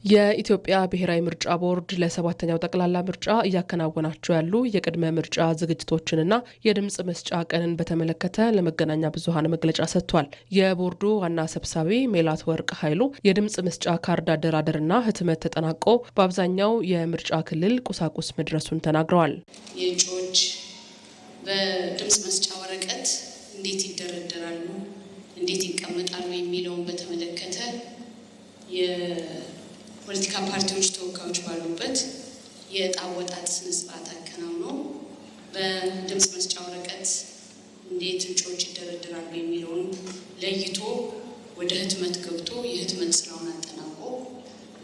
የኢትዮጵያ ብሔራዊ ምርጫ ቦርድ ለሰባተኛው ጠቅላላ ምርጫ እያከናወናቸው ያሉ የቅድመ ምርጫ ዝግጅቶችንና የድምጽ መስጫ ቀንን በተመለከተ ለመገናኛ ብዙኃን መግለጫ ሰጥቷል። የቦርዱ ዋና ሰብሳቢ ሜላትወርቅ ኃይሉ የድምጽ መስጫ ካርድ አደራደርና ህትመት ተጠናቆ በአብዛኛው የምርጫ ክልል ቁሳቁስ መድረሱን ተናግረዋል። የእጩዎች በድምጽ መስጫ ወረቀት እንዴት ይደረደራሉ፣ እንዴት ይቀመጣሉ የሚለውን በተመለከተ ፖለቲካ ፓርቲዎች ተወካዮች ባሉበት የዕጣ አወጣጥ ስነ ስርዓት አከናውኖ በድምጽ መስጫ ወረቀት እንዴት እጩዎች ይደረደራሉ የሚለውን ለይቶ ወደ ህትመት ገብቶ የህትመት ስራውን አጠናቆ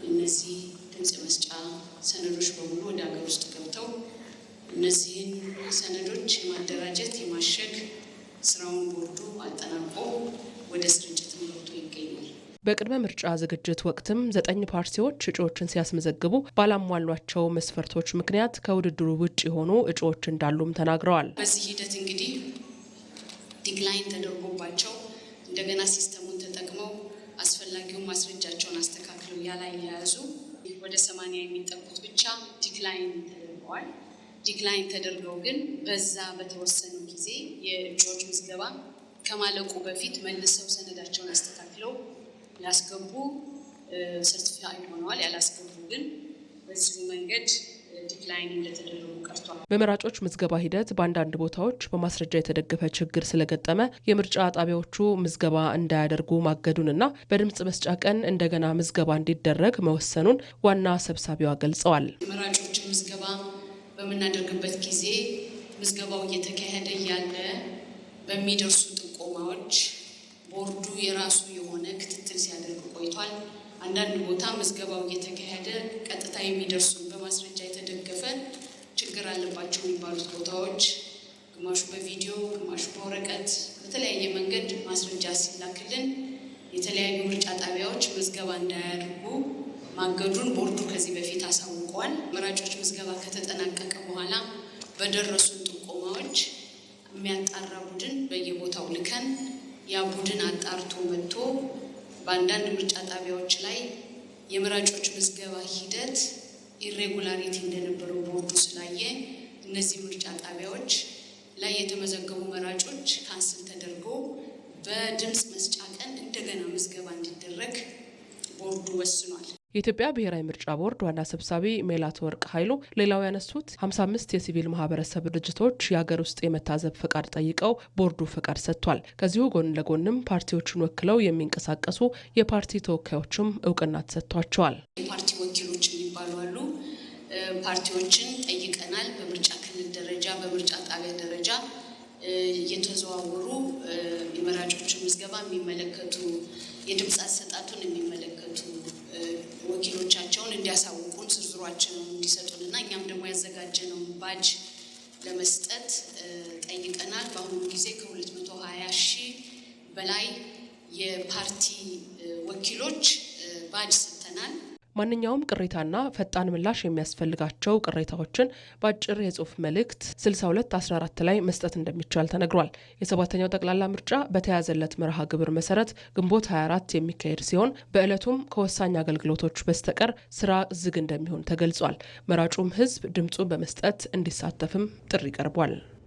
እነዚህ ድምጽ መስጫ ሰነዶች በሙሉ ወደ ሀገር ውስጥ ገብተው እነዚህን ሰነዶች የማደራጀት የማሸግ ስራውን ቦርዱ አጠናቆ ወደ ስርጭት ገብቶ ይገኛል። በቅድመ ምርጫ ዝግጅት ወቅትም 9 ፓርቲዎች እጩዎችን ሲያስመዘግቡ ባላሟሏቸው መስፈርቶች ምክንያት ከውድድሩ ውጭ የሆኑ እጩዎች እንዳሉም ተናግረዋል። በዚህ ሂደት እንግዲህ ዲክላይን ተደርጎባቸው እንደገና ሲስተሙን ተጠቅመው አስፈላጊውን ማስረጃቸውን አስተካክለው ያላያያዙ ወደ 80 የሚጠጉት ብቻ ዲክላይን ተደርገዋል። ዲክላይን ተደርገው ግን በዛ በተወሰነው ጊዜ የእጩዎች ምዝገባ ከማለቁ በፊት መልሰው ሰነዳቸውን አስተካክለው ያስገቡ ሰርቲፋይድ ሆነዋል። ያላስገቡ ግን በዚሁ መንገድ ዲክላይን እንደተደረጉ ቀርቷል። በመራጮች ምዝገባ ሂደት በአንዳንድ ቦታዎች በማስረጃ የተደገፈ ችግር ስለገጠመ የምርጫ ጣቢያዎቹ ምዝገባ እንዳያደርጉ ማገዱንና በድምጽ መስጫ ቀን እንደገና ምዝገባ እንዲደረግ መወሰኑን ዋና ሰብሳቢዋ ገልጸዋል። መራጮች ምዝገባ በምናደርግበት ጊዜ ምዝገባው እየተካሄደ ያለ በሚደርሱ ጥቆማዎች ቦርዱ የራሱ የሆነ ክትትል ሲያደርግ ቆይቷል። አንዳንድ ቦታ ምዝገባው እየተካሄደ ቀጥታ የሚደርሱን በማስረጃ የተደገፈ ችግር አለባቸው የሚባሉት ቦታዎች ግማሹ በቪዲዮ ግማሹ በወረቀት በተለያየ መንገድ ማስረጃ ሲላክልን የተለያዩ ምርጫ ጣቢያዎች ምዝገባ እንዳያደርጉ ማገዱን ቦርዱ ከዚህ በፊት አሳውቀዋል። መራጮች ምዝገባ ከተጠናቀቀ በኋላ በደረሱን ጥቆማዎች የሚያጣራ ቡድን በየቦታው ልከን ያ ቡድን አጣርቶ መጥቶ በአንዳንድ ምርጫ ጣቢያዎች ላይ የመራጮች ምዝገባ ሂደት ኢሬጉላሪቲ እንደነበረው ቦርዱ ስላየ እነዚህ ምርጫ ጣቢያዎች ላይ የተመዘገቡ መራጮች ካንስል ተደርጎ በድምጽ መስጫ ቀን እንደገና ምዝገባ እንዲደረግ ቦርዱ ወስኗል። የኢትዮጵያ ብሔራዊ ምርጫ ቦርድ ዋና ሰብሳቢ ሜላትወርቅ ኃይሉ ሌላው ያነሱት 55 የሲቪል ማህበረሰብ ድርጅቶች የሀገር ውስጥ የመታዘብ ፈቃድ ጠይቀው ቦርዱ ፈቃድ ሰጥቷል። ከዚሁ ጎን ለጎንም ፓርቲዎችን ወክለው የሚንቀሳቀሱ የፓርቲ ተወካዮችም እውቅና ተሰጥቷቸዋል። የፓርቲ ወኪሎች የሚባሉ አሉ። ፓርቲዎችን ጠይቀናል። በምርጫ ክልል ደረጃ በምርጫ ጣቢያ ደረጃ የተዘዋወሩ የመራጮችን ምዝገባ የሚመለከቱ የድምፅ አሰጣጡን የሚመለከቱ ወኪሎቻቸውን እንዲያሳውቁን ዝርዝሯችንን እንዲሰጡንና እኛም ደግሞ ያዘጋጀነውን ባጅ ለመስጠት ጠይቀናል። በአሁኑ ጊዜ ከ220 ሺህ በላይ የፓርቲ ወኪሎች ባጅ ሰጥተናል። ማንኛውም ቅሬታና ፈጣን ምላሽ የሚያስፈልጋቸው ቅሬታዎችን በአጭር የጽሁፍ መልእክት 6214 ላይ መስጠት እንደሚቻል ተነግሯል። የሰባተኛው ጠቅላላ ምርጫ በተያዘለት መርሃ ግብር መሰረት ግንቦት 24 የሚካሄድ ሲሆን በዕለቱም ከወሳኝ አገልግሎቶች በስተቀር ስራ ዝግ እንደሚሆን ተገልጿል። መራጩም ህዝብ ድምፁን በመስጠት እንዲሳተፍም ጥሪ ቀርቧል።